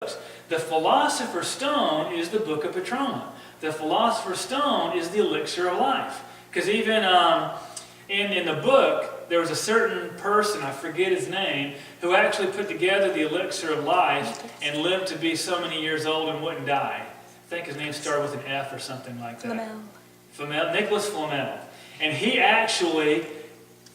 The Philosopher's Stone is the Book of Petroma. The Philosopher's Stone is the elixir of life. Because even in the book, there was a certain person, I forget his name, who actually put together the elixir of life and lived to be so many years old and wouldn't die. I think his name started with an F or something like that. Flamel. Nicholas Flamel. And he actually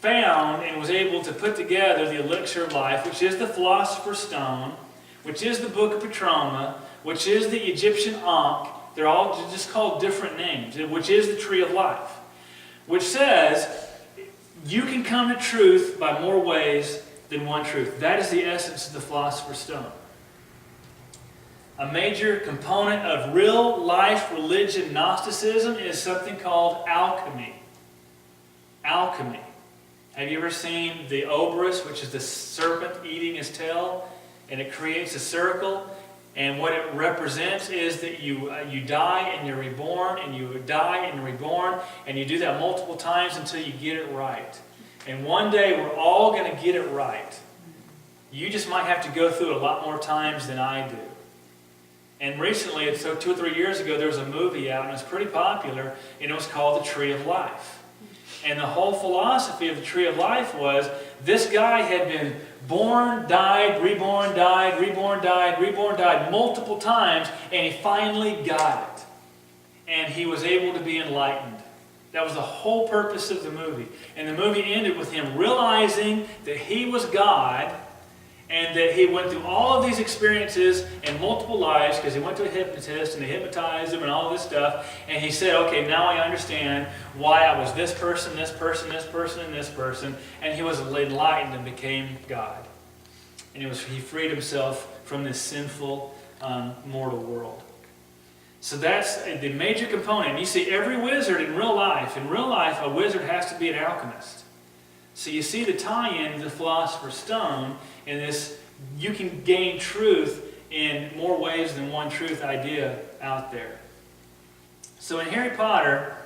found and was able to put together the elixir of life, which is the Philosopher's Stone, which is the Book of Petroma, which is the Egyptian Ankh. They're all just called different names, which is the Tree of Life, which says you can come to truth by more ways than one truth. That is the essence of the Philosopher's Stone. A major component of real life religion, Gnosticism, is something called alchemy. Alchemy. Have you ever seen the Oberus, which is the serpent eating his tail? And it creates a circle. And what it represents is that you die and you're reborn, and you die and you're reborn, and you do that multiple times until you get it right. And one day we're all going to get it right. You just might have to go through it a lot more times than I do. And recently, so 2 or 3 years ago, there was a movie out, and it was pretty popular, and it was called The Tree of Life. And the whole philosophy of the Tree of Life was this guy had been born, died, reborn, died, reborn, died, reborn, died multiple times, and he finally got it. And he was able to be enlightened. That was the whole purpose of the movie. And the movie ended with him realizing that he was God, and that he went through all of these experiences in multiple lives, because he went to a hypnotist and they hypnotized him and all this stuff. And he said, okay, now I understand why I was this person, this person, this person, and this person. And he was enlightened and became God. And he freed himself from this sinful, mortal world. So that's the major component. And you see every wizard in real life, a wizard has to be an alchemist. So you see the tie-in to the Philosopher's Stone in this, you can gain truth in more ways than one truth idea out there. So in Harry Potter,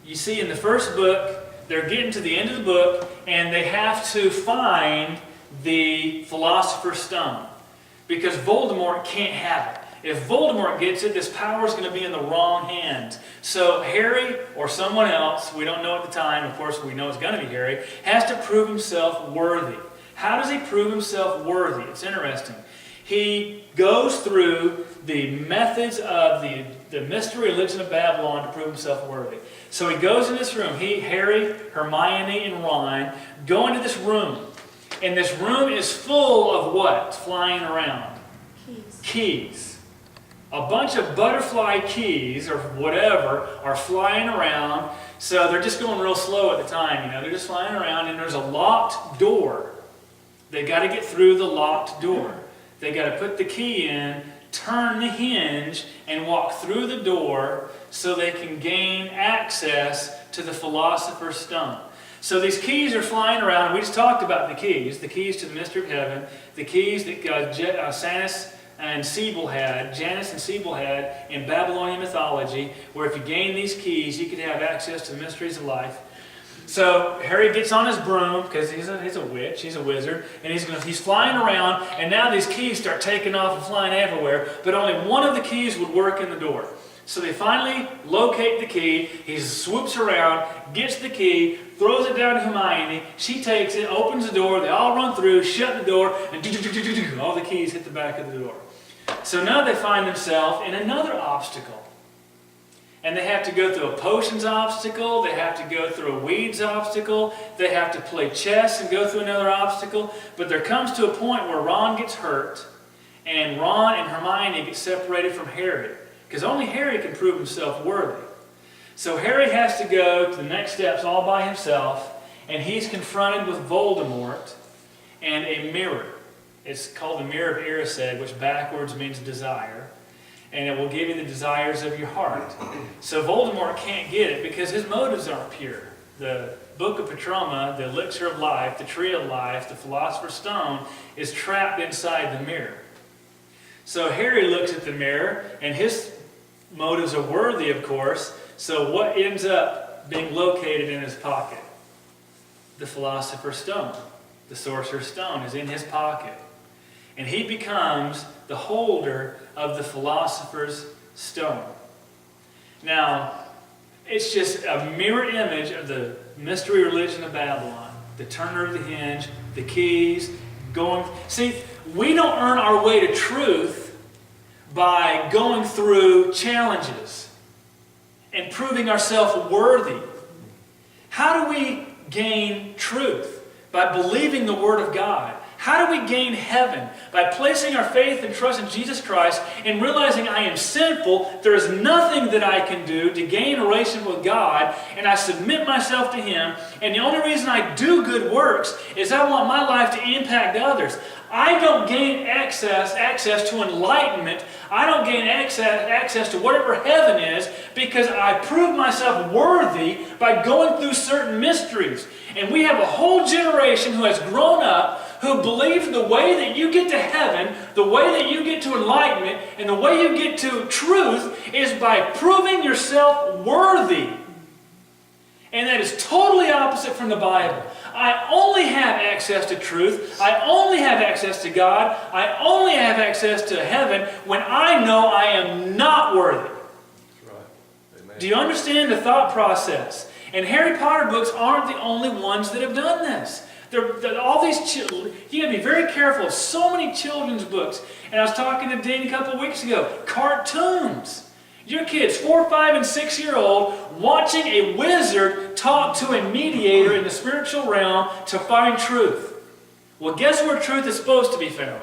you see in the first book, they're getting to the end of the book, and they have to find the Philosopher's Stone. Because Voldemort can't have it. If Voldemort gets it, this power is going to be in the wrong hands. So Harry, or someone else, we don't know at the time, of course we know it's going to be Harry, has to prove himself worthy. How does he prove himself worthy? It's interesting. He goes through the methods of the mystery religion of Babylon to prove himself worthy. So he goes in this room. Harry, Hermione, and Ron go into this room. And this room is full of what? Flying around? Keys. A bunch of butterfly keys, or whatever, are flying around. So they're just going real slow at the time, They're just flying around, and there's a locked door. They got to get through the locked door. They got to put the key in, turn the hinge, and walk through the door so they can gain access to the Philosopher's Stone. So these keys are flying around. We just talked about the keys to the mystery of heaven, the keys that Janus and Siebel had in Babylonian mythology, where if you gain these keys, you could have access to the mysteries of life. So Harry gets on his broom, because he's a witch, he's a wizard, and he's flying around, and now these keys start taking off and flying everywhere, but only one of the keys would work in the door. So they finally locate the key. He swoops around, gets the key, throws it down to Hermione. She takes it, opens the door, they all run through, shut the door, and all the keys hit the back of the door. So now they find themselves in another obstacle. And they have to go through a potions obstacle, they have to go through a weeds obstacle, they have to play chess and go through another obstacle. But there comes to a point where Ron gets hurt, and Ron and Hermione get separated from Harry. Because only Harry can prove himself worthy. So Harry has to go to the next steps all by himself, and he's confronted with Voldemort and a mirror. It's called the Mirror of Erised, which backwards means desire. And it will give you the desires of your heart. So Voldemort can't get it because his motives aren't pure. The Book of Petroma, the Elixir of Life, the Tree of Life, the Philosopher's Stone is trapped inside the mirror. So Harry looks at the mirror, and his motives are worthy, of course. So what ends up being located in his pocket? The Philosopher's Stone. The Sorcerer's Stone is in his pocket. and he becomes the holder of the philosopher's stone. Now, it's just a mirror image of the mystery religion of Babylon. The turner of the hinge, the keys, going... See, we don't earn our way to truth by going through challenges and proving ourselves worthy. How do we gain truth? By believing the Word of God. How do we gain heaven? By placing our faith and trust in Jesus Christ and realizing I am sinful, there is nothing that I can do to gain a relationship with God, and I submit myself to Him, and the only reason I do good works is I want my life to impact others. I don't gain access to enlightenment. I don't gain access to whatever heaven is because I prove myself worthy by going through certain mysteries. And we have a whole generation who has grown up who believes the way that you get to heaven, the way that you get to enlightenment, and the way you get to truth is by proving yourself worthy. And that is totally opposite from the Bible. I only have access to truth. I only have access to God. I only have access to heaven when I know I am not worthy. That's right. Amen. Do you understand the thought process? And Harry Potter books aren't the only ones that have done this. All these children, you got to be very careful of so many children's books. And I was talking to Dean a couple of weeks ago. Cartoons. Your kids, 4, 5, and 6-year-old, watching a wizard talk to a mediator in the spiritual realm to find truth. Well, guess where truth is supposed to be found?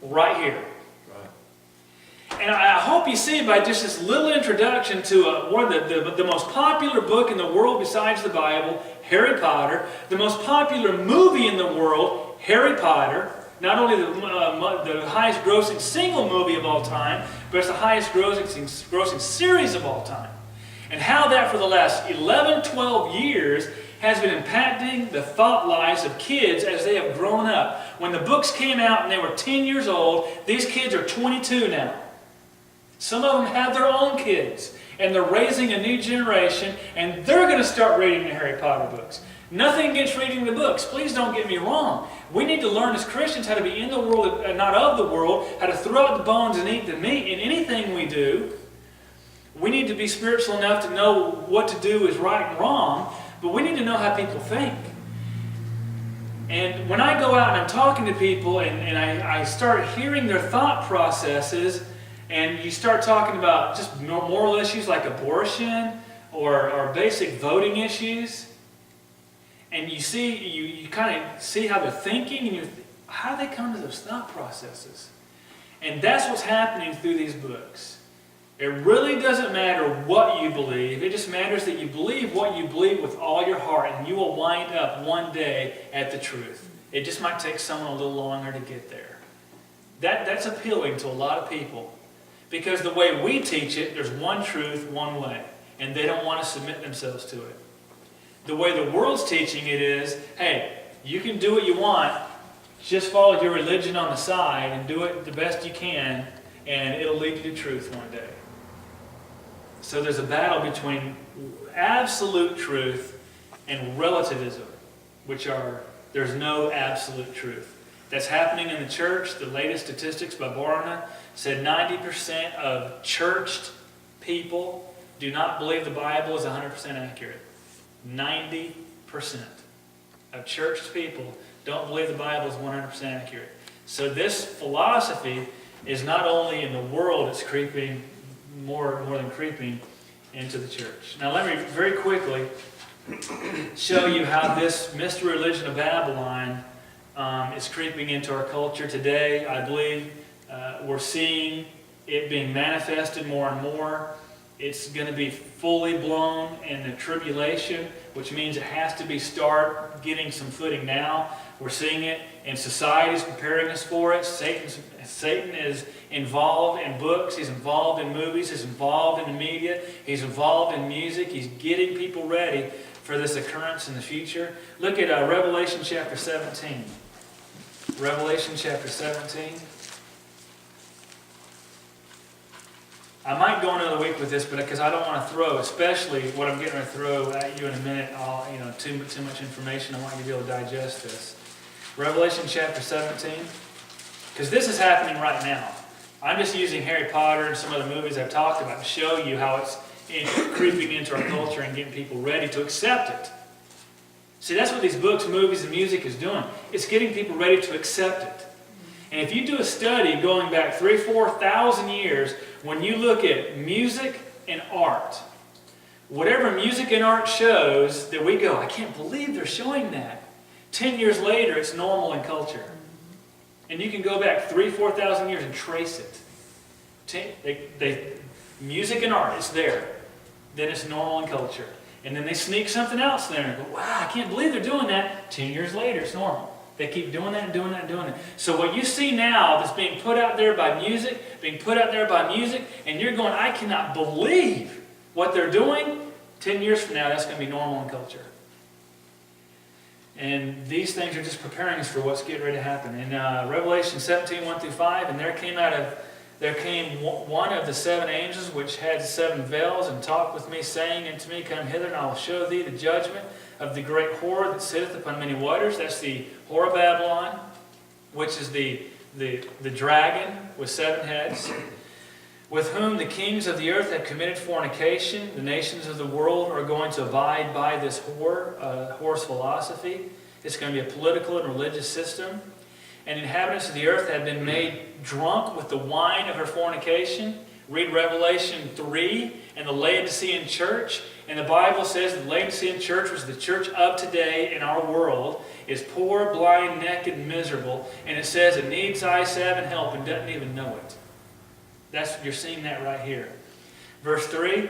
Right here. Right. And I hope you see by just this little introduction to one of the most popular book in the world besides the Bible, Harry Potter, the most popular movie in the world, Harry Potter, not only the highest grossing single movie of all time, but it's the highest grossing series of all time. And how that for the last 11, 12 years has been impacting the thought lives of kids as they have grown up. When the books came out and they were 10 years old, these kids are 22 now. Some of them have their own kids, and they're raising a new generation, and they're going to start reading the Harry Potter books. Nothing against reading the books. Please don't get me wrong. We need to learn as Christians how to be in the world and not of the world, how to throw out the bones and eat the meat in anything we do. We need to be spiritual enough to know what to do is right and wrong, but we need to know how people think. And when I go out and I'm talking to people and I start hearing their thought processes, and you start talking about just moral issues like abortion or basic voting issues, and you kind of see how they're thinking, and how do they come to those thought processes? And that's what's happening through these books. It really doesn't matter what you believe. It just matters that you believe what you believe with all your heart, and you will wind up one day at the truth. It just might take someone a little longer to get there. That's appealing to a lot of people, because the way we teach it, there's one truth, one way, and they don't want to submit themselves to it. The way the world's teaching it is, hey, you can do what you want, just follow your religion on the side and do it the best you can, and it'll lead you to truth one day. So there's a battle between absolute truth and relativism, there's no absolute truth. That's happening in the church. The latest statistics by Barna said 90% of churched people do not believe the Bible is 100% accurate. 90% of churched people don't believe the Bible is 100% accurate. So this philosophy is not only in the world, it's creeping more than creeping into the church. Now let me very quickly show you how this mystery religion of Babylon is creeping into our culture today. I believe we're seeing it being manifested more and more. It's going to be fully blown in the tribulation, which means it has to start getting some footing now. We're seeing it, and society is preparing us for it. Satan is involved in books. He's involved in movies. He's involved in the media. He's involved in music. He's getting people ready for this occurrence in the future. Look at Revelation chapter 17. Revelation chapter 17. I might go another week with this, but because I don't want to throw, especially what I'm getting ready to throw at you in a minute, too much information. I want you to be able to digest this. Revelation chapter 17. Because this is happening right now. I'm just using Harry Potter and some of the movies I've talked about to show you how it's creeping into our culture and getting people ready to accept it. See, that's what these books, movies, and music is doing. It's getting people ready to accept it. And if you do a study going back 3,000 or 4,000 years, when you look at music and art, whatever music and art shows that we go, I can't believe they're showing that. 10 years later, it's normal in culture. And you can go back 3,000 or 4,000 years and trace it. Music and art, it's there. Then it's normal in culture. And then they sneak something else in there and go, wow, I can't believe they're doing that. 10 years later, it's normal. They keep doing that and doing that and doing it. So what you see now that's being put out there by music, and you're going, I cannot believe what they're doing. 10 years from now, that's going to be normal in culture. And these things are just preparing us for what's getting ready to happen. In Revelation 17, 1-5, and there came one of the 7 angels which had 7 veils, and talked with me, saying unto me, Come hither, and I will show thee the judgment of the great whore that sitteth upon many waters. That's the whore of Babylon, which is the dragon with 7 heads, with whom the kings of the earth have committed fornication. The nations of the world are going to abide by this whore's philosophy. It's going to be a political and religious system. And inhabitants of the earth have been made drunk with the wine of her fornication. Read Revelation 3 and the Laodicean church. And the Bible says the Laodicean church was the church of today in our world, is poor, blind, naked, and miserable. And it says it needs eye salve and help and doesn't even know it. You're seeing that right here. Verse 3,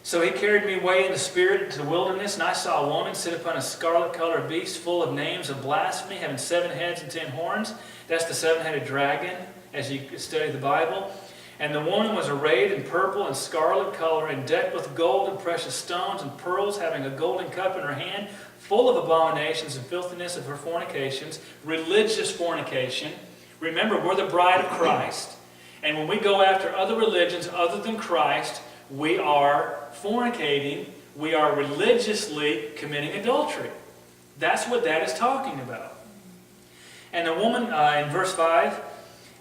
So he carried me away in the spirit into the wilderness, and I saw a woman sit upon a scarlet-colored beast full of names of blasphemy, having 7 heads and 10 horns. That's the 7-headed dragon, as you study the Bible. And the woman was arrayed in purple and scarlet color, and decked with gold and precious stones and pearls, having a golden cup in her hand, full of abominations and filthiness of her fornications, religious fornication. Remember, we're the bride of Christ. And when we go after other religions other than Christ, we are fornicating. We are religiously committing adultery. That's what that is talking about. And the woman, in verse 5,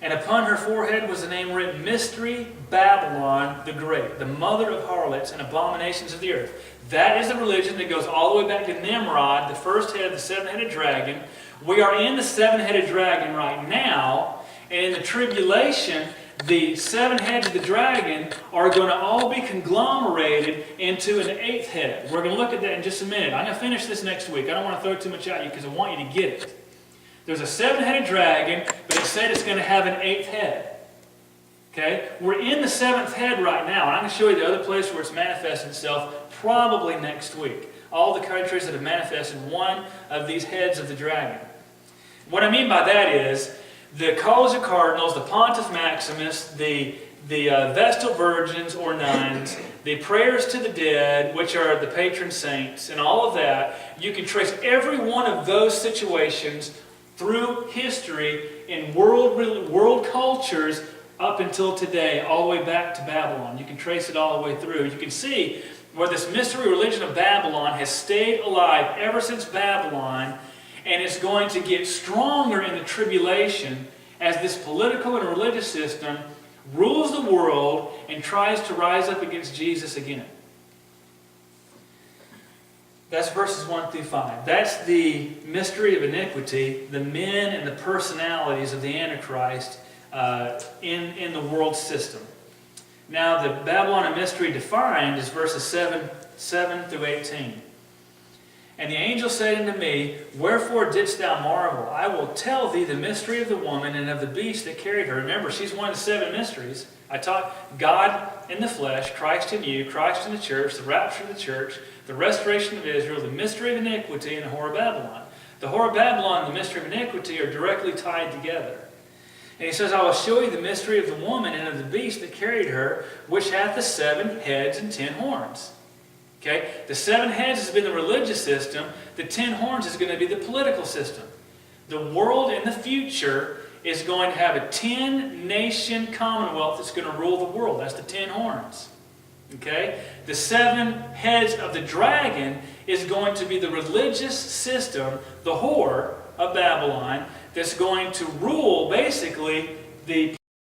and upon her forehead was the name written, Mystery Babylon the Great, the mother of harlots and abominations of the earth. That is the religion that goes all the way back to Nimrod, the first head of the 7-headed dragon. We are in the 7-headed dragon right now, and in the tribulation, the 7 heads of the dragon are going to all be conglomerated into an 8th head. We're going to look at that in just a minute. I'm going to finish this next week. I don't want to throw too much at you because I want you to get it. There's a 7-headed dragon, but it said it's going to have an 8th head. Okay? We're in the 7th head right now, and I'm going to show you the other place where it's manifested itself probably next week. All the countries that have manifested one of these heads of the dragon. What I mean by that is, the College of Cardinals, the Pontiff Maximus, the Vestal Virgins or Nuns, the prayers to the dead, which are the patron saints, and all of that, you can trace every one of those situations through history in world cultures up until today, all the way back to Babylon. You can trace it all the way through. You can see where this mystery religion of Babylon has stayed alive ever since Babylon, and it's going to get stronger in the tribulation as this political and religious system rules the world and tries to rise up against Jesus again. That's verses 1-5. That's the mystery of iniquity, the men and the personalities of the Antichrist in the world system. Now, the Babylon mystery defined is verses 7-18. And the angel said unto me, Wherefore didst thou marvel? I will tell thee the mystery of the woman and of the beast that carried her. Remember, she's one of the 7 mysteries. I taught God in the flesh, Christ in you, Christ in the church, the rapture of the church, the restoration of Israel, the mystery of iniquity, and the whore of Babylon. The whore of Babylon and the mystery of iniquity are directly tied together. And he says, I will show you the mystery of the woman and of the beast that carried her, which hath the 7 heads and 10 horns. Okay? The 7 heads has been the religious system. The 10 horns is going to be the political system. The world in the future is going to have a 10-nation commonwealth that's going to rule the world. That's the 10 horns. Okay? The 7 heads of the dragon is going to be the religious system, the whore of Babylon, that's going to rule basically the